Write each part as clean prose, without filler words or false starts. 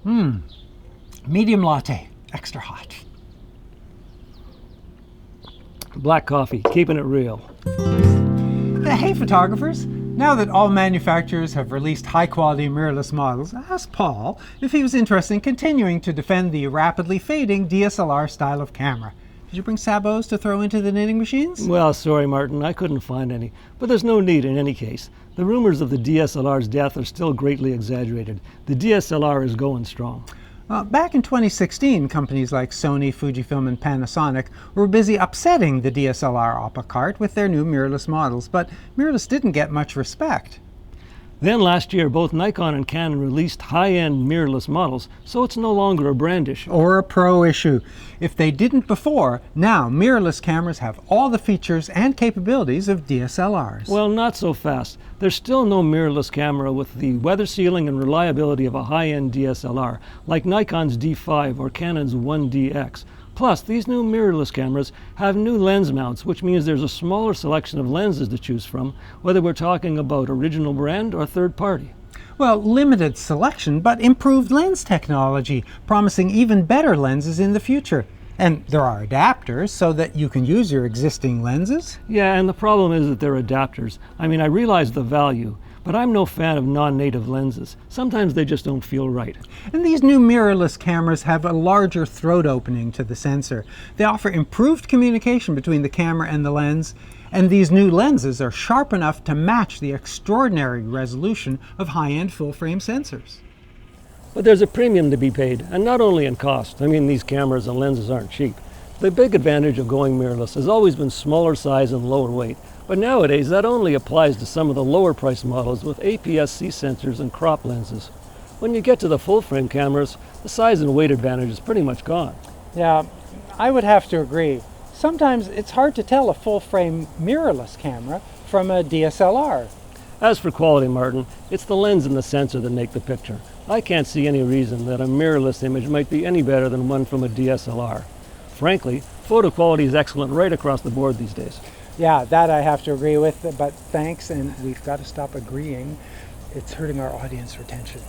Medium latte, extra hot. Black coffee, keeping it real. Hey photographers, now that all manufacturers have released high-quality mirrorless models, asked Paul if he was interested in continuing to defend the rapidly fading DSLR style of camera. Did you bring sabots to throw into the knitting machines? Well, sorry, Maarten, I couldn't find any. But there's no need in any case. The rumors of the DSLR's death are still greatly exaggerated. The DSLR is going strong. Back in 2016, companies like Sony, Fujifilm, and Panasonic were busy upsetting the DSLR apple cart with their new mirrorless models, but mirrorless didn't get much respect. Then last year, both Nikon and Canon released high-end mirrorless models, so it's no longer a brand issue. Or a pro issue. If they didn't before, now mirrorless cameras have all the features and capabilities of DSLRs. Well, not so fast. There's still no mirrorless camera with the weather sealing and reliability of a high-end DSLR, like Nikon's D5 or Canon's 1DX. Plus, these new mirrorless cameras have new lens mounts, which means there's a smaller selection of lenses to choose from, whether we're talking about original brand or third party. Well, limited selection, but improved lens technology, promising even better lenses in the future. And there are adapters so that you can use your existing lenses. Yeah, and the problem is that they're adapters. I mean, I realize the value, but I'm no fan of non-native lenses. Sometimes they just don't feel right. And these new mirrorless cameras have a larger throat opening to the sensor. They offer improved communication between the camera and the lens, and these new lenses are sharp enough to match the extraordinary resolution of high-end full-frame sensors. But there's a premium to be paid, and not only in cost. I mean, these cameras and lenses aren't cheap. The big advantage of going mirrorless has always been smaller size and lower weight. But nowadays, that only applies to some of the lower price models with APS-C sensors and crop lenses. When you get to the full-frame cameras, the size and weight advantage is pretty much gone. Yeah, I would have to agree. Sometimes it's hard to tell a full-frame mirrorless camera from a DSLR. As for quality, Maarten, it's the lens and the sensor that make the picture. I can't see any reason that a mirrorless image might be any better than one from a DSLR. Frankly, photo quality is excellent right across the board these days. Yeah, that I have to agree with, but thanks, and we've got to stop agreeing. It's hurting our audience retention.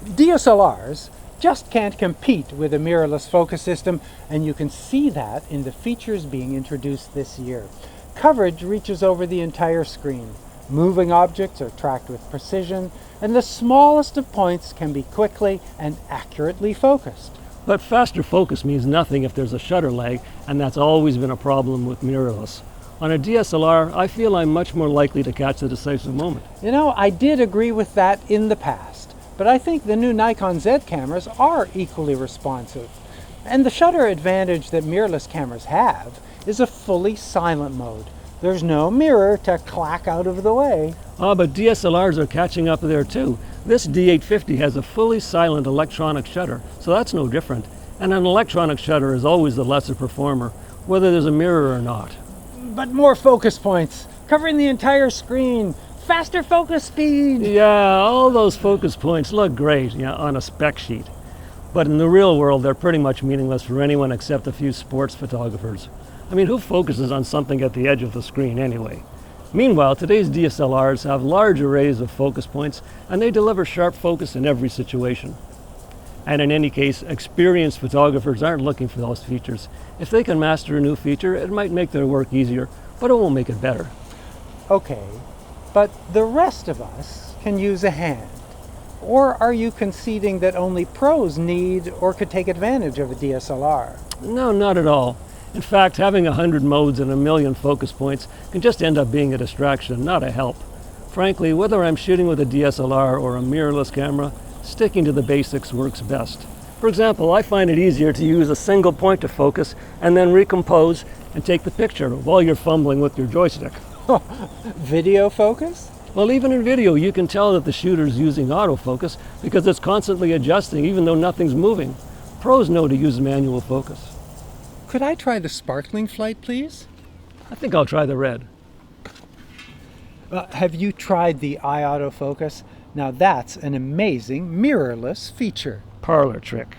DSLRs just can't compete with a mirrorless focus system, and you can see that in the features being introduced this year. Coverage reaches over the entire screen. Moving objects are tracked with precision, and the smallest of points can be quickly and accurately focused. But faster focus means nothing if there's a shutter lag, and that's always been a problem with mirrorless. On a DSLR, I feel I'm much more likely to catch the decisive moment. You know, I did agree with that in the past, but I think the new Nikon Z cameras are equally responsive. And the shutter advantage that mirrorless cameras have is a fully silent mode. There's no mirror to clack out of the way. But DSLRs are catching up there too. This D850 has a fully silent electronic shutter, so that's no different. And an electronic shutter is always the lesser performer, whether there's a mirror or not. But more focus points, covering the entire screen, faster focus speed. Yeah, all those focus points look great, on a spec sheet. But in the real world, they're pretty much meaningless for anyone except a few sports photographers. I mean, who focuses on something at the edge of the screen anyway? Meanwhile, today's DSLRs have large arrays of focus points, and they deliver sharp focus in every situation. And in any case, experienced photographers aren't looking for those features. If they can master a new feature, it might make their work easier, but it won't make it better. Okay, but the rest of us can use a hand. Or are you conceding that only pros need or could take advantage of a DSLR? No, not at all. In fact, having 100 modes and 1,000,000 focus points can just end up being a distraction, not a help. Frankly, whether I'm shooting with a DSLR or a mirrorless camera, sticking to the basics works best. For example, I find it easier to use a single point to focus and then recompose and take the picture while you're fumbling with your joystick. Video focus? Well, even in video, you can tell that the shooter's using autofocus because it's constantly adjusting even though nothing's moving. Pros know to use manual focus. Could I try the sparkling flight, please? I think I'll try the red. Have you tried the eye autofocus? Now that's an amazing mirrorless feature. Parlor trick.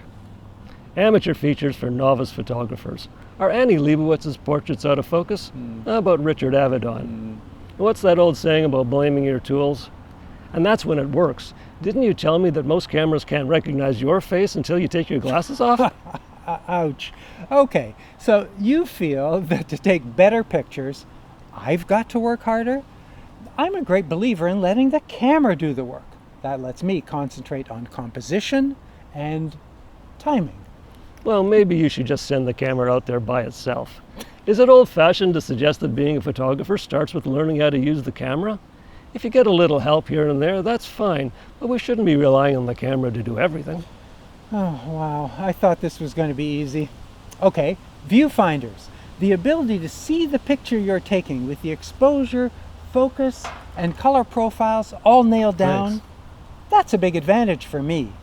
Amateur features for novice photographers. Are Annie Leibowitz's portraits out of focus? How about Richard Avedon? What's that old saying about blaming your tools? and that's when it works. Didn't you tell me that most cameras can't recognize your face until you take your glasses off? Ouch. Okay, so you feel that to take better pictures, I've got to work harder? I'm a great believer in letting the camera do the work. That lets me concentrate on composition and timing. Well, maybe you should just send the camera out there by itself. Is it old-fashioned to suggest that being a photographer starts with learning how to use the camera? If you get a little help here and there, that's fine, but we shouldn't be relying on the camera to do everything. Oh, wow. I thought this was going to be easy. Okay, viewfinders. The ability to see the picture you're taking with the exposure, focus, and color profiles all nailed down. Thanks. That's a big advantage for me.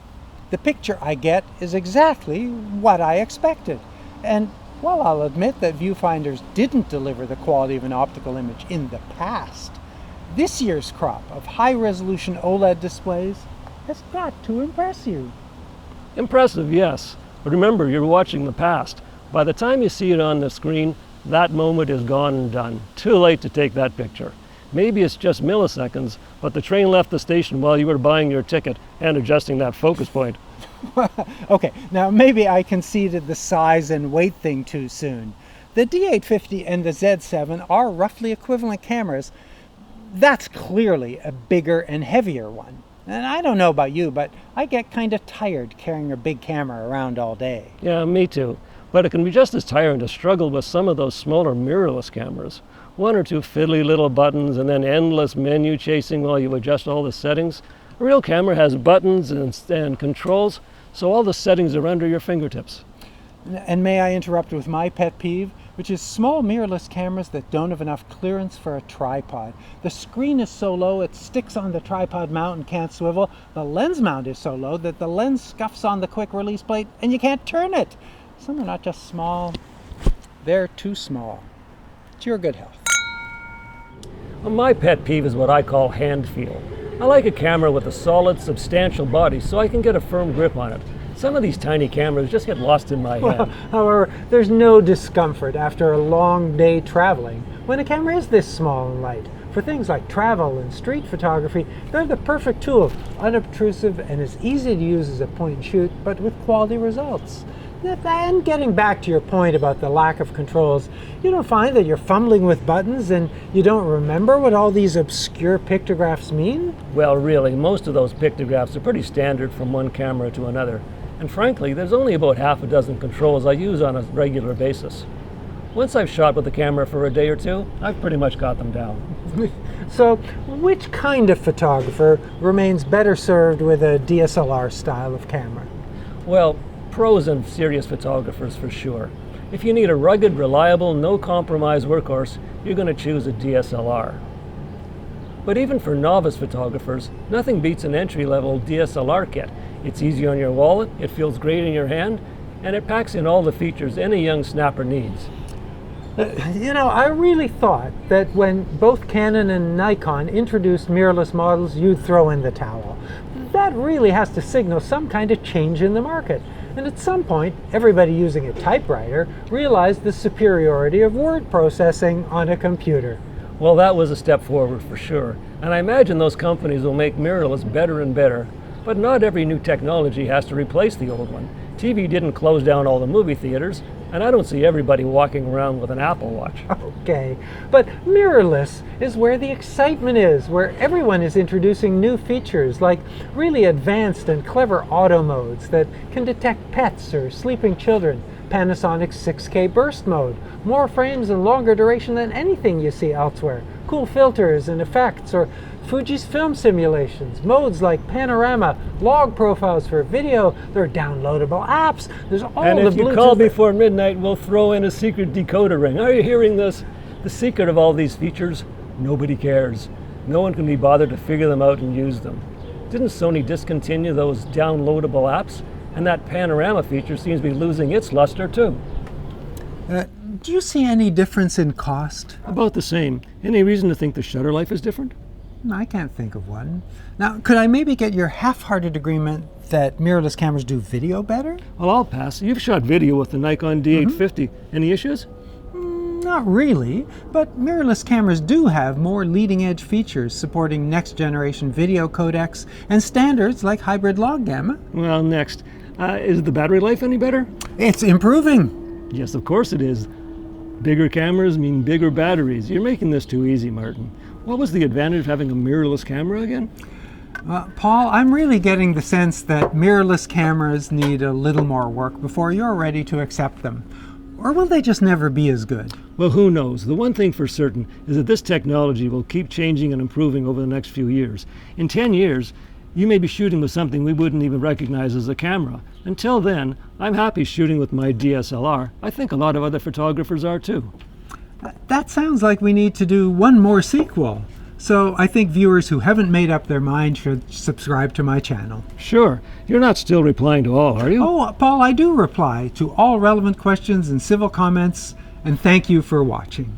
The picture I get is exactly what I expected. And while I'll admit that viewfinders didn't deliver the quality of an optical image in the past, this year's crop of high-resolution OLED displays has got to impress you. Impressive, yes. But remember, you're watching the past. By the time you see it on the screen, that moment is gone and done. Too late to take that picture. Maybe it's just milliseconds, but the train left the station while you were buying your ticket and adjusting that focus point. Okay, now maybe I conceded the size and weight thing too soon. The D850 and the Z7 are roughly equivalent cameras. That's clearly a bigger and heavier one. And I don't know about you, but I get kind of tired carrying a big camera around all day. Yeah, me too. But it can be just as tiring to struggle with some of those smaller mirrorless cameras. One or two fiddly little buttons and then endless menu chasing while you adjust all the settings. A real camera has buttons and controls, so all the settings are under your fingertips. And may I interrupt with my pet peeve, which is small mirrorless cameras that don't have enough clearance for a tripod. The screen is so low it sticks on the tripod mount and can't swivel. The lens mount is so low that the lens scuffs on the quick release plate and you can't turn it. Some are not just small, they're too small. To your good health. Well, my pet peeve is what I call hand feel. I like a camera with a solid, substantial body so I can get a firm grip on it. Some of these tiny cameras just get lost in my hand. However, there's no discomfort after a long day traveling when a camera is this small and light. For things like travel and street photography, they're the perfect tool, unobtrusive and as easy to use as a point and shoot, but with quality results. And getting back to your point about the lack of controls, you don't find that you're fumbling with buttons and you don't remember what all these obscure pictographs mean? Well, really, most of those pictographs are pretty standard from one camera to another. And frankly, there's only about half a dozen controls I use on a regular basis. Once I've shot with the camera for a day or two, I've pretty much got them down. So, which kind of photographer remains better served with a DSLR style of camera? Well, pros and serious photographers for sure. If you need a rugged, reliable, no-compromise workhorse, you're going to choose a DSLR. But even for novice photographers, nothing beats an entry-level DSLR kit. It's easy on your wallet, it feels great in your hand, and it packs in all the features any young snapper needs. You know, I really thought that when both Canon and Nikon introduced mirrorless models, you'd throw in the towel. That really has to signal some kind of change in the market. And at some point, everybody using a typewriter realized the superiority of word processing on a computer. Well, that was a step forward for sure, and I imagine those companies will make mirrorless better and better. But not every new technology has to replace the old one. TV didn't close down all the movie theaters, and I don't see everybody walking around with an Apple Watch. Okay, but mirrorless is where the excitement is, where everyone is introducing new features like really advanced and clever auto modes that can detect pets or sleeping children, Panasonic's 6K burst mode, more frames and longer duration than anything you see elsewhere, cool filters and effects, or Fuji's film simulations, modes like panorama, log profiles for video, there are downloadable apps, there's all and the if you Bluetooth call before midnight, we'll throw in a secret decoder ring. Are you hearing this? The secret of all these features? Nobody cares. No one can be bothered to figure them out and use them. Didn't Sony discontinue those downloadable apps? And that panorama feature seems to be losing its luster too. Do you see any difference in cost? About the same. Any reason to think the shutter life is different? I can't think of one. Now, could I maybe get your half-hearted agreement that mirrorless cameras do video better? Well, I'll pass. You've shot video with the Nikon D850. Any issues? Not really, but mirrorless cameras do have more leading-edge features supporting next-generation video codecs and standards like hybrid log gamma. Well, next. Is the battery life any better? It's improving. Yes, of course it is. Bigger cameras mean bigger batteries. You're making this too easy, Maarten. What was the advantage of having a mirrorless camera again? Paul, I'm really getting the sense that mirrorless cameras need a little more work before you're ready to accept them. Or will they just never be as good? Well, who knows? The one thing for certain is that this technology will keep changing and improving over the next few years. In 10 years, you may be shooting with something we wouldn't even recognize as a camera. Until then, I'm happy shooting with my DSLR. I think a lot of other photographers are too. That sounds like we need to do one more sequel. So I think viewers who haven't made up their mind should subscribe to my channel. Sure. You're not still replying to all, are you? Oh, Paul, I do reply to all relevant questions and civil comments, and thank you for watching.